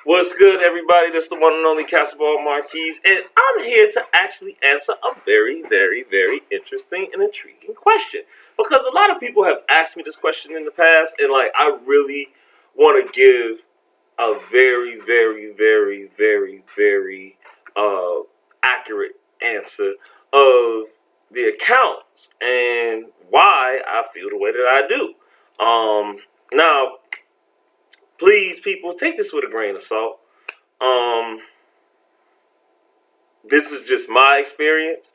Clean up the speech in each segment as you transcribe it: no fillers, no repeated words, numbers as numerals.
What's good, everybody? This is the one and only Castleball Marquise, and I'm here to actually answer a very, very, very interesting and intriguing question. Because a lot of people have asked me this question in the past, and I really want to give a very, very, very, very, very accurate answer of the accounts and why I feel the way that I do. Now, please, people, take this with a grain of salt. Um, this is just my experience.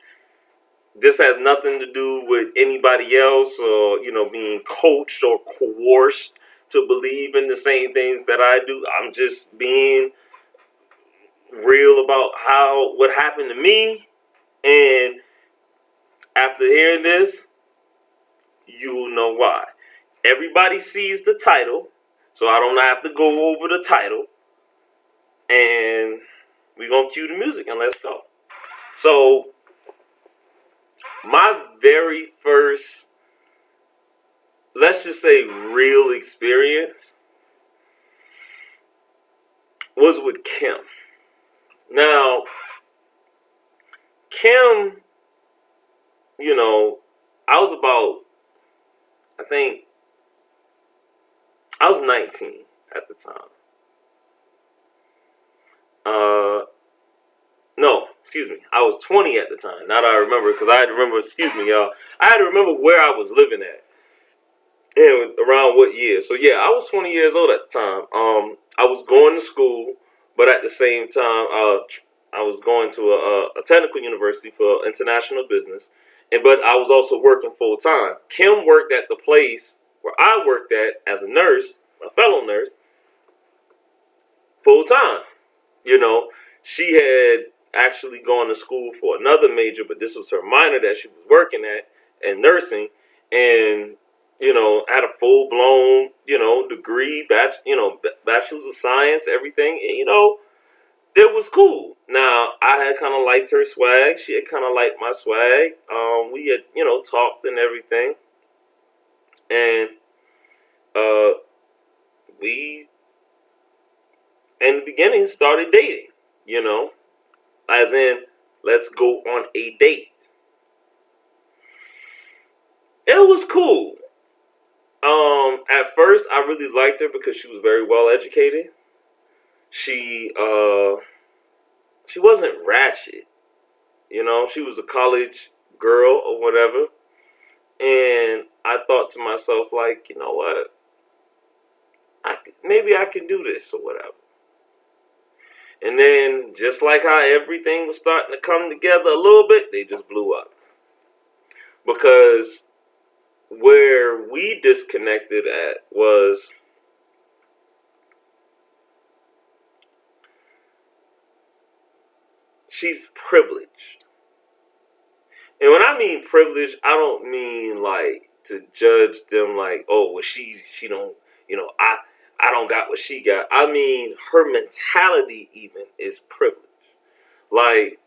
This has nothing to do with anybody else or, being coached or coerced to believe in the same things that I do. I'm just being real about what happened to me. And after hearing this, you'll know why. Everybody sees the title, so I don't have to go over the title. And we're going to cue the music and let's go. So, my very first, let's just say, real experience was with Kim. Now, Kim, I was I was 19 at the time. No, excuse me. I was 20 at the time. Now that I remember, because I had to remember, excuse me, y'all. I had to remember where I was living at and around what year. So, yeah, I was 20 years old at the time. I was going to school, but at the same time, I was going to a technical university for international business. But I was also working full time. Kim worked at the place where I worked at as a nurse, a fellow nurse, full time. She had actually gone to school for another major, but this was her minor that she was working at and nursing, and had a full blown degree, bachelor's of science, everything, and it was cool. Now I had kind of liked her swag. She had kind of liked my swag. We had talked and everything, and we in the beginning started dating. As in, let's go on a date. It was cool. At first, I really liked her because she was very well educated. She wasn't ratchet. She was a college girl or whatever. And I thought to myself, like, you know what? Maybe I can do this or whatever. And then, just like how everything was starting to come together a little bit, they just blew up. Because where we disconnected at was she's privileged. And when I mean privileged, I don't mean like to judge them like, oh, well, she don't, I don't got what she got. I mean, her mentality even is privileged. Like,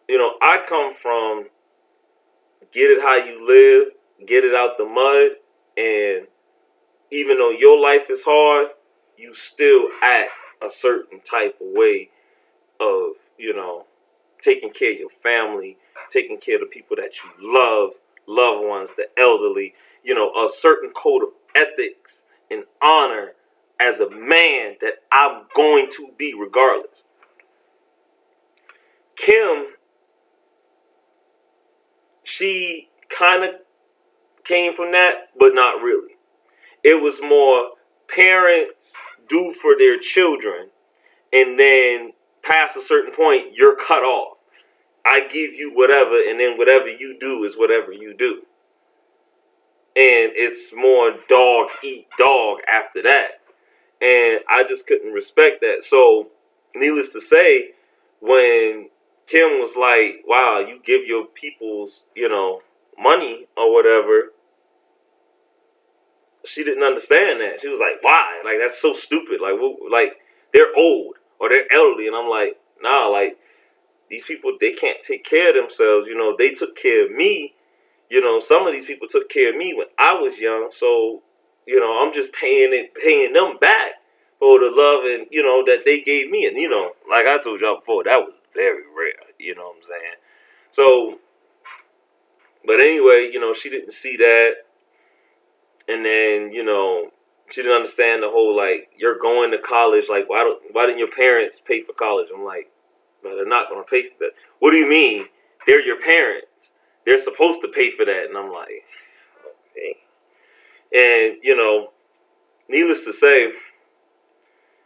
I come from get it how you live, get it out the mud, and even though your life is hard, you still act a certain type of way of, taking care of your family, taking care of the people that you love, loved ones, the elderly, a certain code of ethics and honor as a man that I'm going to be regardless. Kim, she kind of came from that, but not really. It was more parents do for their children, and then past a certain point, you're cut off. I give you whatever, and then whatever you do is whatever you do. And it's more dog eat dog after that. And I just couldn't respect that. So, needless to say, when Kim was like, wow, you give your people's, money or whatever, she didn't understand that. She was like, why? Like, that's so stupid. Like, they're old or they're elderly. And I'm like, nah, like, these people, they can't take care of themselves. They took care of me. Some of these people took care of me when I was young. So, I'm just paying them back. or the love and that they gave me. And like I told y'all before, that was very rare. You know what I'm saying? So, but anyway, she didn't see that, and then she didn't understand the whole, like, you're going to college. Like, why didn't your parents pay for college? I'm like, no, they're not going to pay for that. What do you mean? They're your parents. They're supposed to pay for that. And I'm like, okay. And needless to say,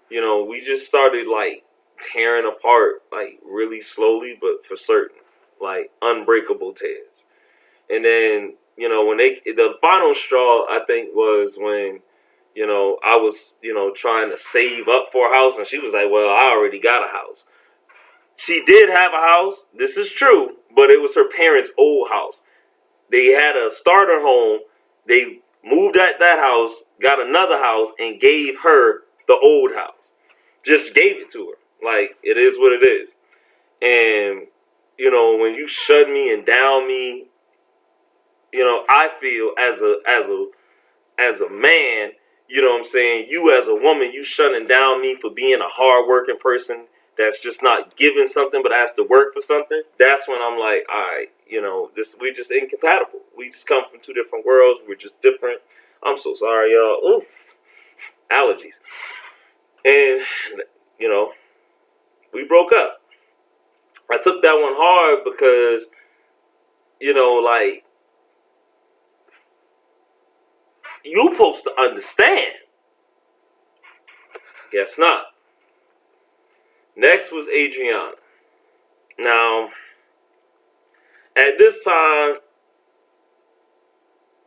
we just started like tearing apart, like really slowly, but for certain, like unbreakable tears. And then, when the final straw, I think, was when, I was, trying to save up for a house, and she was like, well, I already got a house. She did have a house. This is true, but it was her parents' old house. They had a starter home. They moved at that house, got another house, and gave her the old house. Just gave it to her. Like, it is what it is. And, when you shut me and down me, I feel as a man, what I'm saying, you as a woman, you shutting down me for being a hardworking person that's just not giving something but has to work for something. That's when I'm like, all right, we're just incompatible. We just come from two different worlds. We're just different. I'm so sorry, y'all. Ooh, allergies. And, we broke up. I took that one hard because, like, you supposed to understand. Guess not. Next was Adriana. Now, at this time,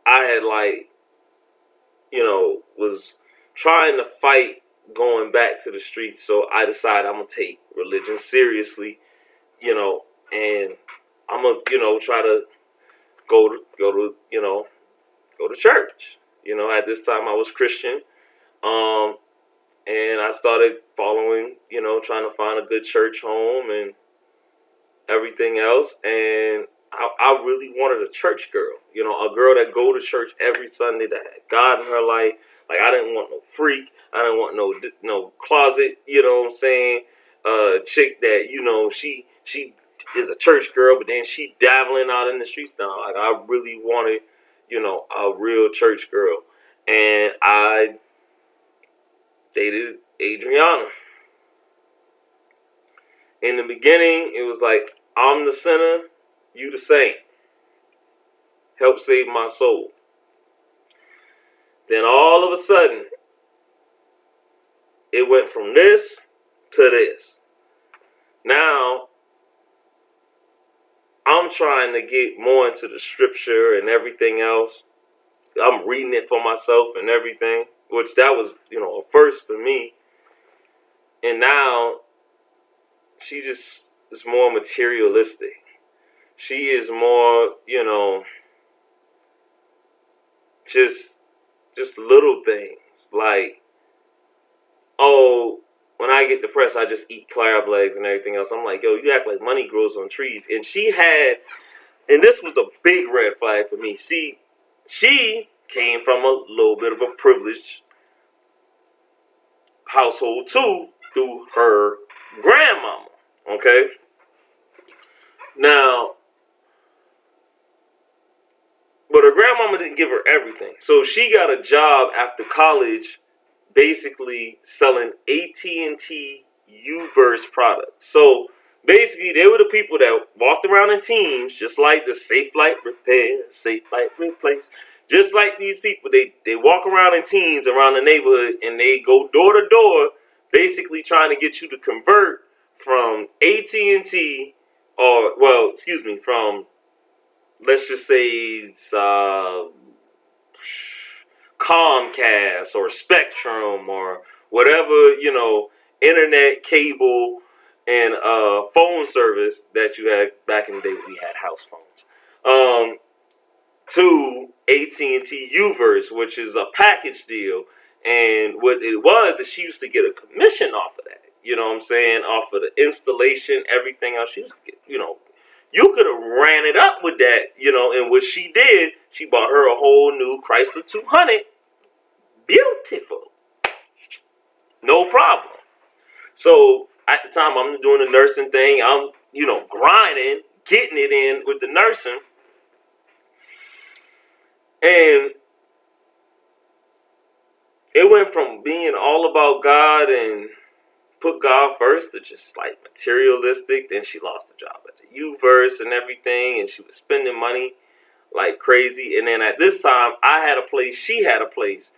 I had was trying to fight going back to the streets. So I decided I'm going to take religion seriously, and I'm going to, try to go to church. At this time I was Christian. And I started following, trying to find a good church home and everything else. And I really wanted a church girl, a girl that go to church every Sunday, that had God in her life. Like, I didn't want no freak. I didn't want no closet, what I'm saying, chick that, she is a church girl, but then she dabbling out in the streets now. Like, I really wanted, a real church girl. And I dated Adriana. In the beginning, it was like, I'm the sinner, you the saint. Help save my soul. Then all of a sudden, it went from this to this. Now, I'm trying to get more into the scripture and everything else. I'm reading it for myself and everything, which that was, a first for me. And now, she just is more materialistic. She is more, just little things. Like, oh, when I get depressed, I just eat crab legs and everything else. I'm like, yo, you act like money grows on trees. And and this was a big red flag for me. See, she came from a little bit of a privileged household too, through her grandmama. Okay? Now, but her grandmama didn't give her everything. So she got a job after college basically selling AT&T Uverse products. So basically, they were the people that walked around in teams, just like the Safe Light Repair, Safe Light Replace. Just like these people, they walk around in teams around the neighborhood, and they go door to door, basically trying to get you to convert from AT&T, from, let's just say, Comcast or Spectrum or whatever, internet, cable, and phone service that you had back in the day. We had house phones. To AT&T Uverse, which is a package deal. And what it was is she used to get a commission off of that. You know what I'm saying? Off of the installation, everything else. She used to get, you could have ran it up with that, and what she did, she bought her a whole new Chrysler 200. Beautiful. No problem. So at the time, I'm doing the nursing thing. I'm, grinding, getting it in with the nursing. And it went from being all about God and put God first to just like materialistic. Then she lost the job at the U-verse and everything. And she was spending money like crazy. And then at this time, I had a place, she had a place.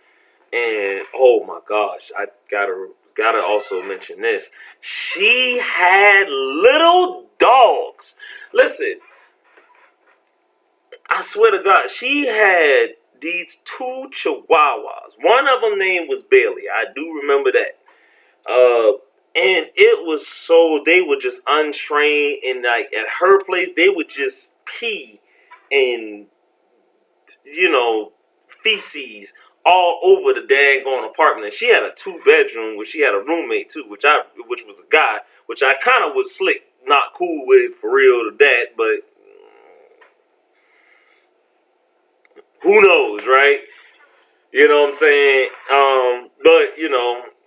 And oh my gosh, I gotta also mention this. She had little dogs. Listen, I swear to God, she had these two chihuahuas. One of them name was Bailey. I do remember that. And it was so, they were just untrained, and like at her place, they would just pee and feces all over the daggone apartment. And she had a 2-bedroom where she had a roommate too, which was a guy, which I kind of was slick, not cool with for real to that, but who knows, right? You know what I'm saying? But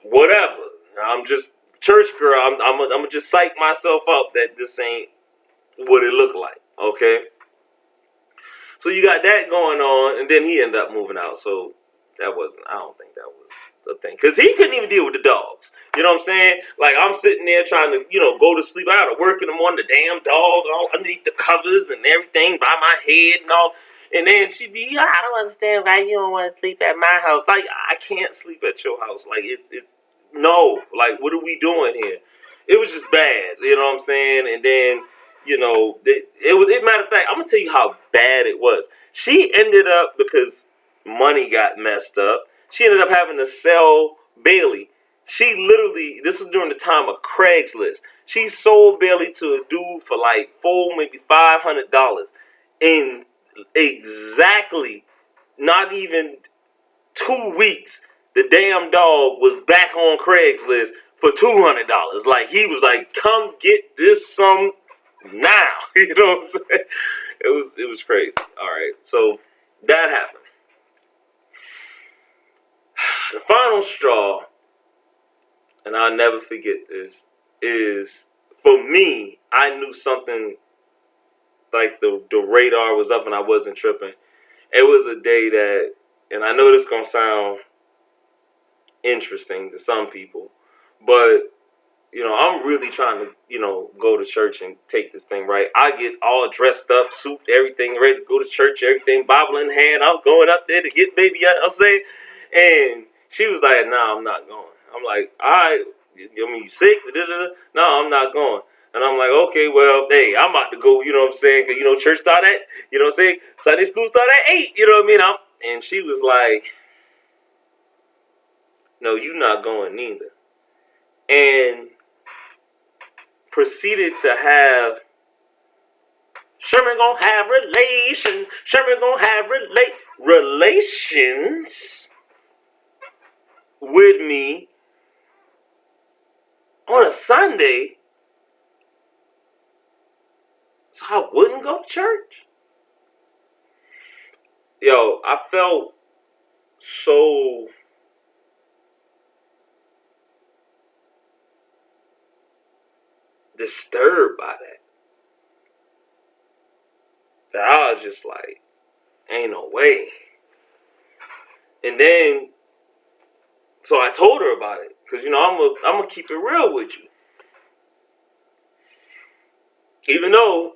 whatever. I'm just church girl. I'm gonna just psych myself up that this ain't what it looked like. Okay. So you got that going on, and then he ended up moving out. So I don't think that was the thing. Because he couldn't even deal with the dogs. You know what I'm saying? Like, I'm sitting there trying to, go to sleep. I had to work in the morning, the damn dog all underneath the covers and everything by my head and all. And then she'd be, I don't understand why you don't want to sleep at my house. Like, I can't sleep at your house. Like, it's no. Like, what are we doing here? It was just bad. You know what I'm saying? And then, matter of fact, I'm going to tell you how bad it was. She ended up, because money got messed up, she ended up having to sell Bailey. She literally, this was during the time of Craigslist. She sold Bailey to a dude for like maybe $500. In exactly not even 2 weeks, the damn dog was back on Craigslist for $200. Like, he was like, come get this some now. You know what I'm saying? It was crazy. All right. So that happened. The final straw, and I'll never forget this, is for me, I knew something like the radar was up and I wasn't tripping. It was a day that, and I know this is going to sound interesting to some people, but I'm really trying to, go to church and take this thing right. I get all dressed up, suit, everything, ready to go to church, everything, Bible in hand. I'm going up there to get baby, I'll say. And she was like, nah, I'm not going. I'm like, all right, you sick? No, I'm not going. And I'm like, okay, well, hey, I'm about to go, you know what I'm saying? Because, church start at, you know what I'm saying? Sunday school start at 8, you know what I mean? And she was like, no, you not going neither. And proceeded to have, Sherman gonna have relations. Sherman gonna have relations with me on a Sunday, so I wouldn't go to church. Yo, I felt so disturbed by that I was just like, ain't no way. And then, so I told her about it, because I'm gonna keep it real with you. Even though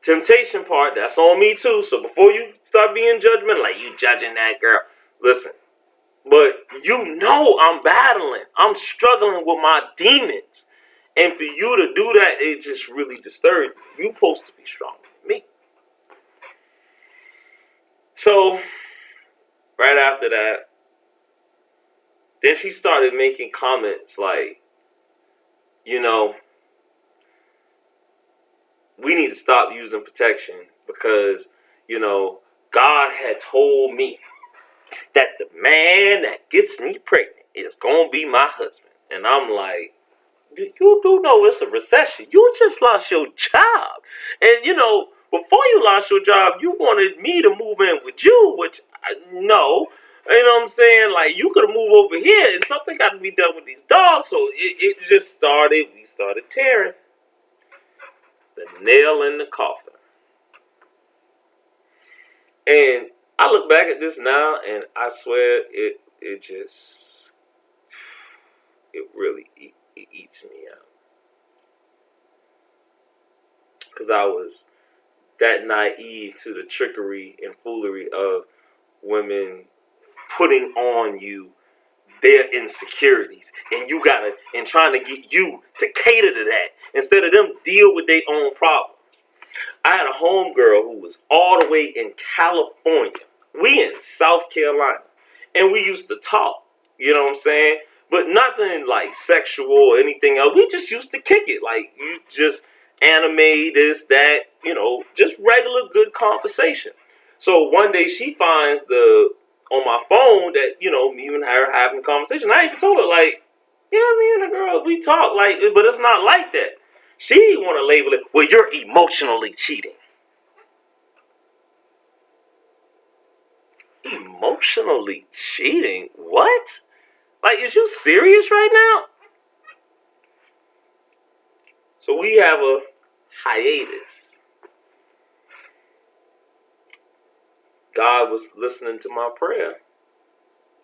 temptation part, that's on me too. So before you start being judgmental, like you judging that girl, listen. But I'm battling. I'm struggling with my demons. And for you to do that, it just really disturbed me. You're supposed to be stronger than me. So, right after that, then she started making comments like, we need to stop using protection because, God had told me that the man that gets me pregnant is going to be my husband. And I'm like, you do know it's a recession. You just lost your job. And, before you lost your job, you wanted me to move in with you, which, no. You know what I'm saying? Like, you could have moved over here and something got to be done with these dogs. So it just started, we started tearing. The nail in the coffin. And I look back at this now and I swear it really it eats me out. Because I was that naive to the trickery and foolery of women putting on you their insecurities, and trying to get you to cater to that instead of them deal with their own problems. I had a homegirl who was all the way in California. We in South Carolina, and we used to talk. You know what I'm saying? But nothing like sexual or anything else. We just used to kick it. Like, you just anime, this, that, just regular good conversation. So one day she finds on my phone that, me and her having a conversation. I even told her, like, yeah, me and the girl, we talk, like, but it's not like that. She want to label it, well, you're emotionally cheating. Emotionally cheating? What? Like, is you serious right now? So we have a hiatus. God was listening to my prayer.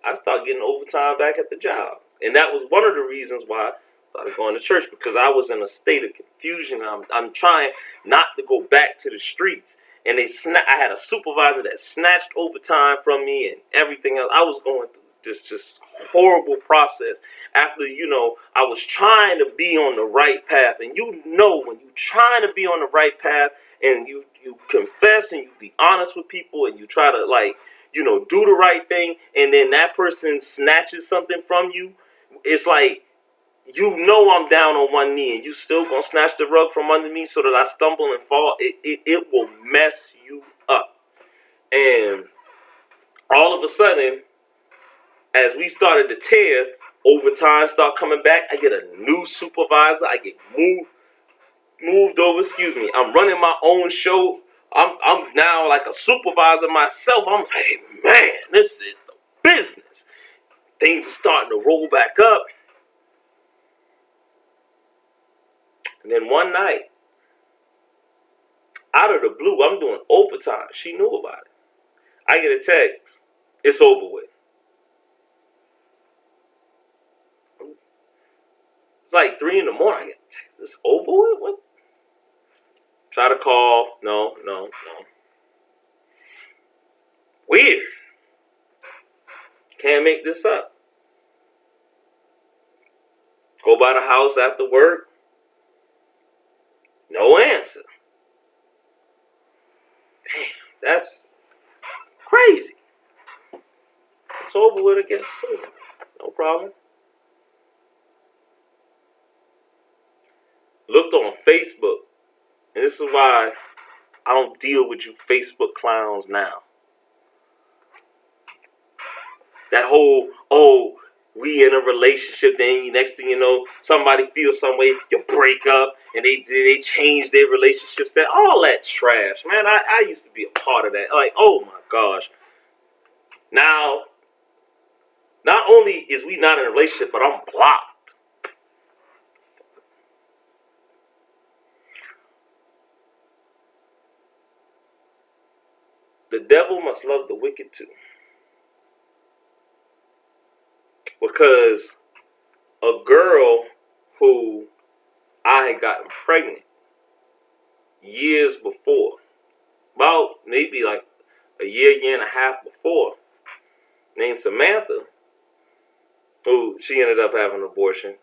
I started getting overtime back at the job. And that was one of the reasons why I started going to church, because I was in a state of confusion. I'm trying not to go back to the streets. And I had a supervisor that snatched overtime from me and everything else. I was going through this just horrible process after, I was trying to be on the right path. And when you're trying to be on the right path and you confess and you be honest with people and you try to, do the right thing, and then that person snatches something from you, it's like, I'm down on one knee and you still gonna snatch the rug from under me so that I stumble and fall. It will mess you up. And all of a sudden, as we started to tear, overtime start coming back. I get a new supervisor. I get moved over. I'm running my own show. I'm now like a supervisor myself. I'm like, man, this is the business. Things are starting to roll back up. And then one night, out of the blue, I'm doing overtime. She knew about it. I get a text. It's over with. It's like 3 a.m. I get a text. It's over with? What? Try to call. No. Weird. Can't make this up. Go by the house after work. No answer. Damn, that's crazy. It's over with, I guess. It's over. No problem. Looked on Facebook. And this is why I don't deal with you Facebook clowns now. That whole, we in a relationship, then next thing you know, somebody feels some way, you break up, and they change their relationships. All that trash, man. I used to be a part of that. Like, oh my gosh. Now, not only is we not in a relationship, but I'm blocked. The devil must love the wicked too. Because a girl who I had gotten pregnant years before, about maybe like a year and a half before, named Samantha, who she ended up having an abortion.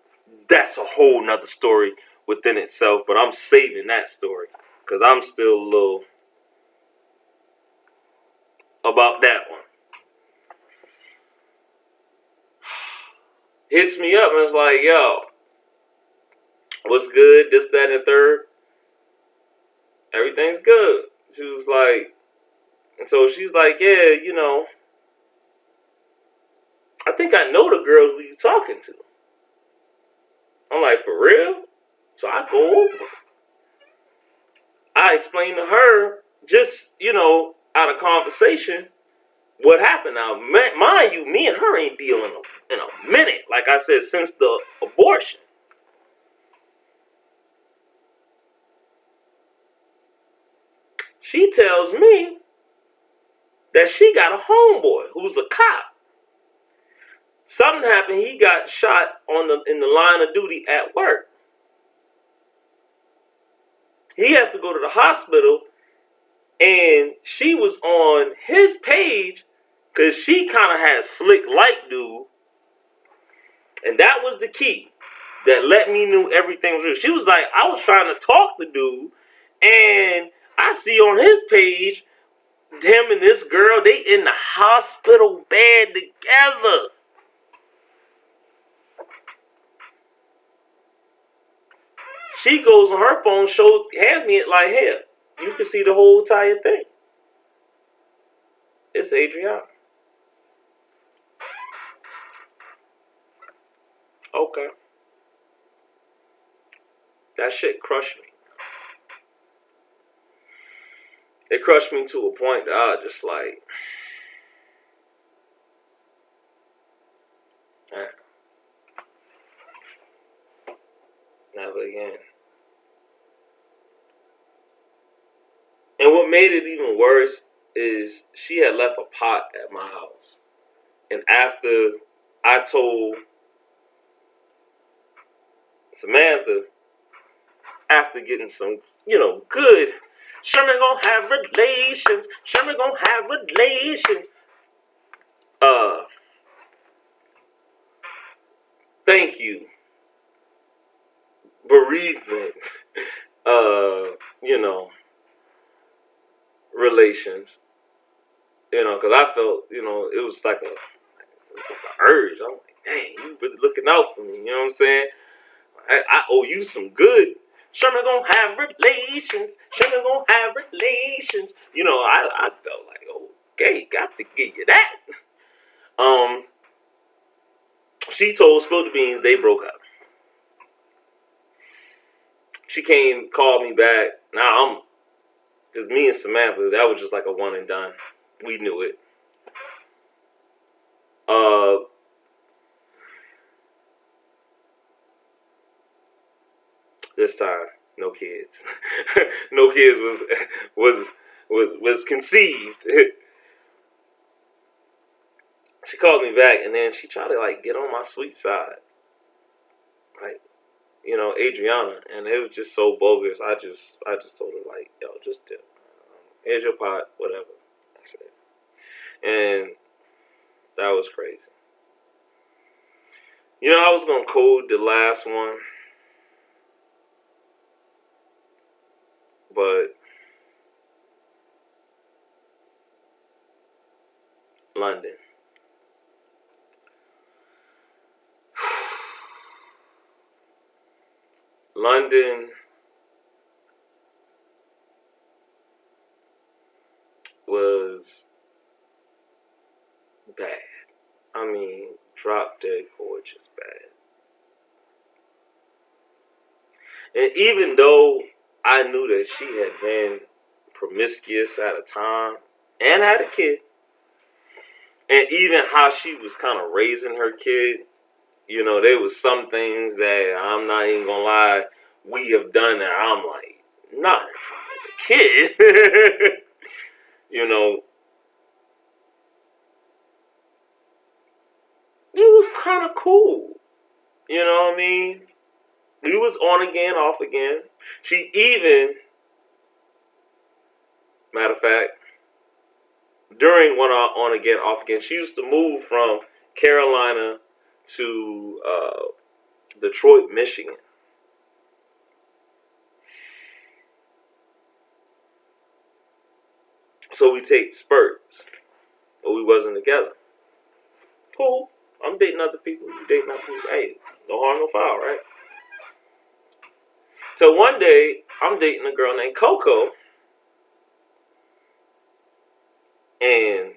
That's a whole nother story within itself, but I'm saving that story because I'm still a little about that one. Hits me up and it's like, yo, what's good? This, that, and the third. Everything's good. She was like, and so she's like, yeah, I think I know the girl who you talking to. I'm like, for real? So I go over. I explained to her, just, out of conversation, what happened now? Mind you, me and her ain't dealing in a minute. Like I said, since the abortion. She tells me that she got a homeboy who's a cop. Something happened. He got shot in the line of duty at work. He has to go to the hospital, and she was on his page because she kind of had slick like dude, and that was the key that let me know everything was real. She was like, I was trying to talk to dude, and I see on his page him and this girl, they in the hospital bed together. She goes on her phone, hands me it like, here, you can see the whole entire thing. It's Adriana. Okay. That shit crushed me. It crushed me to a point that I was just like, never again. And what made it even worse is she had left a pot at my house. And after I told Samantha, after getting some, good, Sherman gonna have relations. Sherman gonna have relations. Thank you. Bereavement. Relations. Because I felt, it was like an urge. I'm like, dang, you really looking out for me. You know what I'm saying? I owe you some good. Sherman gonna have relations. Sherman gonna have relations. I felt like, okay, got to give you that. She spilled the beans. They broke up. She called me back. Now because me and Samantha, that was just like a one and done. We knew it. This time, no kids. No kids was conceived. She called me back, and then she tried to get on my sweet side, Adriana, and it was just so bogus. I just told her yo, just dip. Here's your pot, whatever. That's it. And that was crazy. I was gonna code the last one, but London. London was bad. I mean, drop dead gorgeous bad. And even though I knew that she had been promiscuous at a time and had a kid, and even how she was kind of raising her kid, there was some things that I'm not even gonna lie, we have done that I'm like, not in front of the kid. It was kind of cool. You know what I mean? We was on again, off again. She even, matter of fact, during one on again, off again, she used to move from Carolina to Detroit, Michigan. So we take spurts, but we wasn't together. Cool. I'm dating other people. You dating other people. Hey, no harm, no foul, right? So one day, I'm dating a girl named Coco, and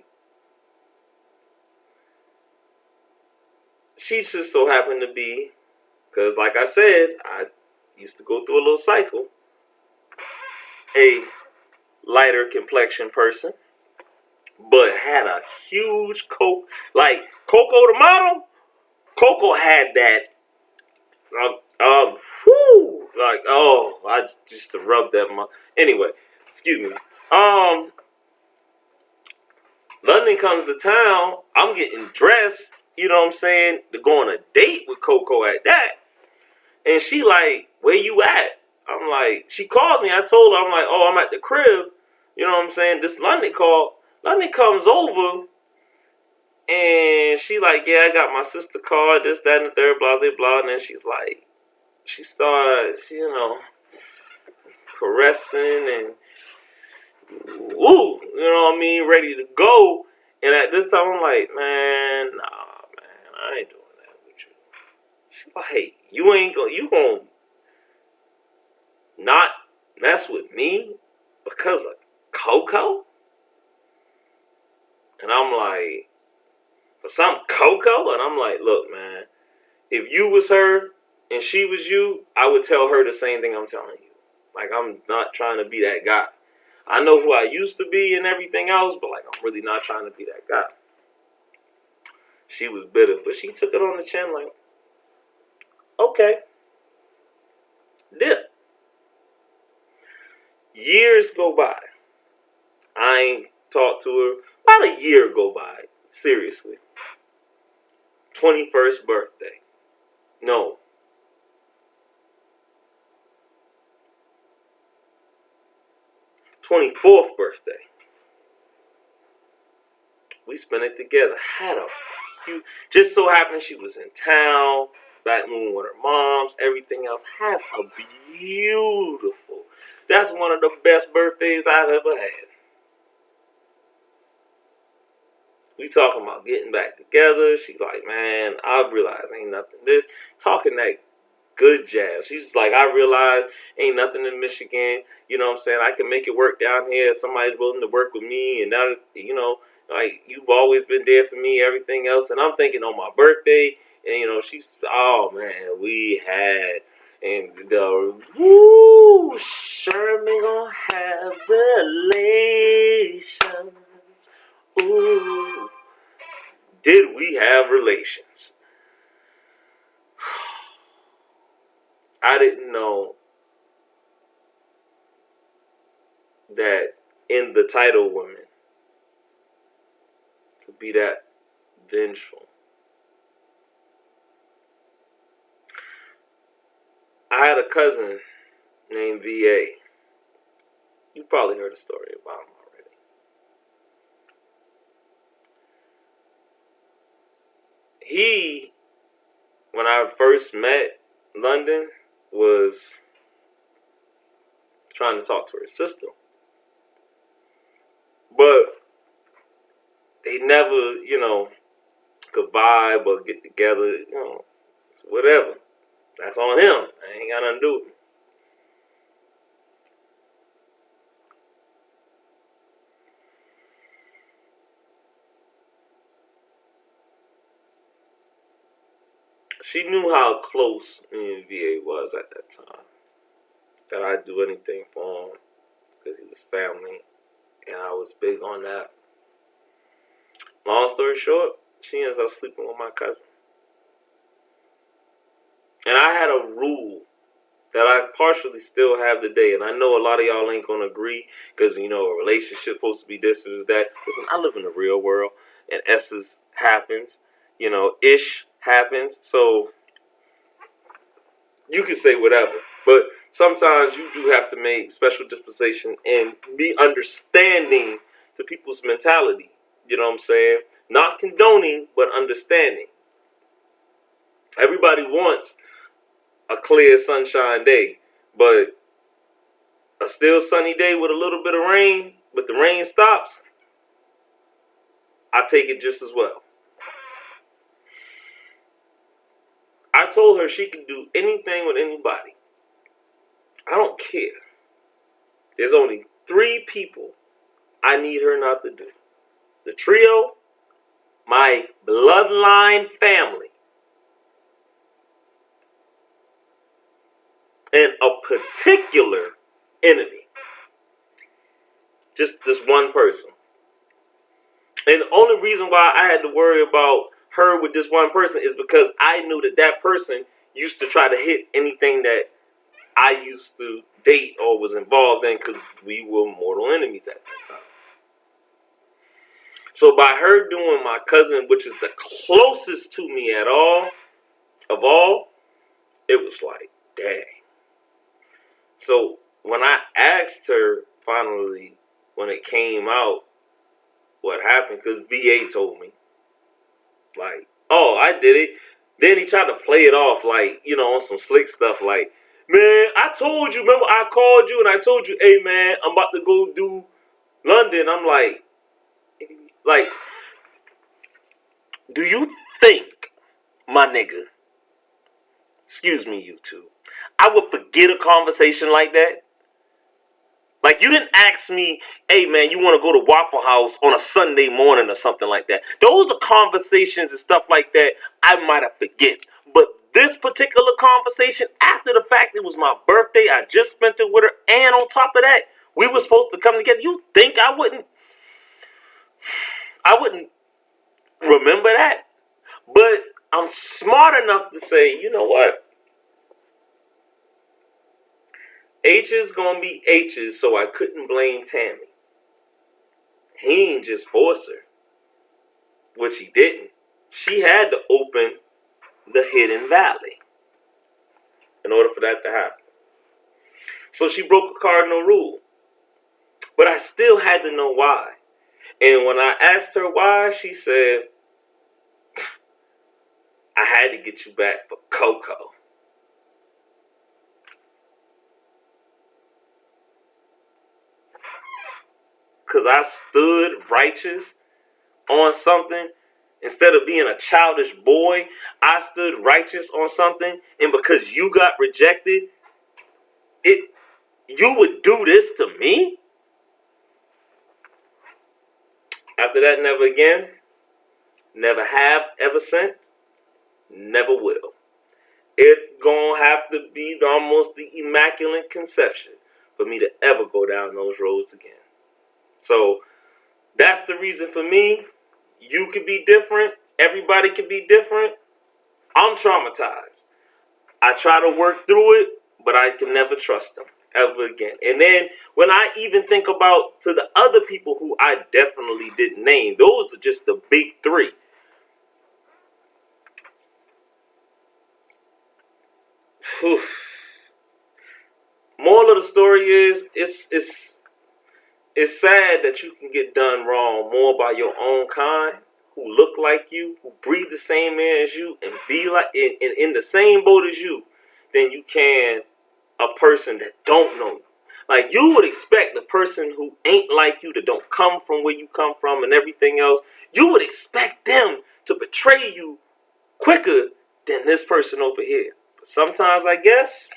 she just so happened to be, because like I said, I used to go through a little cycle, a lighter complexion person, but had a huge Coco. Like Coco the model, Coco had that. Like I just to rub that. Anyway, excuse me. London comes to town. I'm getting dressed. You know what I'm saying? To go on a date with Coco at that. And she like, where you at? I'm like, she called me. I told her, I'm like, oh, I'm at the crib. You know what I'm saying? This London called. London comes over. And she like, yeah, I got my sister card, this, that, and the third, blah, blah, blah. And then she's like, she starts, caressing and, ooh, you know what I mean, ready to go. And at this time, I'm like, man, nah, man, I ain't doing that with you. She's like, you gonna not mess with me because of Coco? And I'm like, for some Coco? And I'm like, look, man, if you was her and she was you, I would tell her the same thing I'm telling you. Like, I'm not trying to be that guy. I know who I used to be and everything else, but like, I'm really not trying to be that guy. She was bitter, but she took it on the chin like, okay, dip. Years go by. I ain't talked to her. About a year go by. Seriously. 21st birthday. No. 24th birthday. We spent it together. Had a huge, just so happened she was in town, back moving with her moms, everything else. Have a beautiful. That's one of the best birthdays I've ever had. We talking about getting back together. She's like, man, I realize ain't nothing. This talking that good jazz. She's like, I realize ain't nothing in Michigan. You know what I'm saying? I can make it work down here if somebody's willing to work with me. And now, like, you've always been there for me, everything else. And I'm thinking on my birthday. And, she's, oh, man, we had, and the, woo, Sherman gonna have relations. Ooh, did we have relations? I didn't know that in the title woman could be that vengeful. I had a cousin named VA. You probably heard a story about him already. He, when I first met London, was trying to talk to her sister. But they never, could vibe or get together. It's whatever. That's on him. I ain't got nothing to do with it. She knew how close me and VA was at that time. That I'd do anything for him because he was family, and I was big on that. Long story short, she ends up sleeping with my cousin. And I had a rule that I partially still have today, and I know a lot of y'all ain't gonna agree because a relationship supposed to be this or that. Listen, I live in the real world, and S's happens, ish happens. So you can say whatever, but sometimes you do have to make special dispensation and be understanding to people's mentality. You know what I'm saying? Not condoning, but understanding. Everybody wants a clear sunshine day, but a still sunny day with a little bit of rain, but the rain stops, I take it just as well. I told her she can do anything with anybody. I don't care. There's only 3 people I need her not to do. The trio, my bloodline family, and a particular enemy. Just this one person. And the only reason why I had to worry about her with this one person is because I knew that that person used to try to hit anything that I used to date or was involved in, because we were mortal enemies at that time. So by her doing my cousin, which is the closest to me at all, of all, it was like, dang. So when I asked her finally, when it came out, what happened, because VA told me, like, oh, I did it. Then he tried to play it off like, on some slick stuff like, man, I told you, remember I called you and I told you, hey man, I'm about to go do London. I'm like, do you think, my nigga, excuse me, YouTube, I would forget a conversation like that? Like, you didn't ask me, hey man, you want to go to Waffle House on a Sunday morning or something like that. Those are conversations and stuff like that I might have forget. But this particular conversation, after the fact it was my birthday, I just spent it with her, and on top of that, we were supposed to come together. You think I wouldn't remember that? But I'm smart enough to say, you know what? H's gonna be H's, so I couldn't blame Tammy. He ain't just force her, which he didn't. She had to open the Hidden Valley in order for that to happen. So she broke a cardinal rule. But I still had to know why. And when I asked her why, she said, I had to get you back for Coco. Because I stood righteous on something. Instead of being a childish boy, I stood righteous on something. And because you got rejected, you would do this to me? After that, never again. Never have ever since. Never will. It gonna have to be almost the immaculate conception for me to ever go down those roads again. So that's the reason for me. You could be different. Everybody can be different. I'm traumatized. I try to work through it, but I can never trust them ever again. And then when I even think about to the other people who I definitely didn't name, those are just the big three. Whew. Moral of the story is, it's sad that you can get done wrong more by your own kind, who look like you, who breathe the same air as you, and be like in the same boat as you, than you can a person that don't know you. Like, you would expect the person who ain't like you, that don't come from where you come from and everything else, you would expect them to betray you quicker than this person over here. But sometimes, I guess,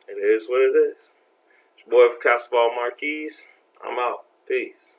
it is what it is. It's your boy Casabal Marquise. I'm out. Peace.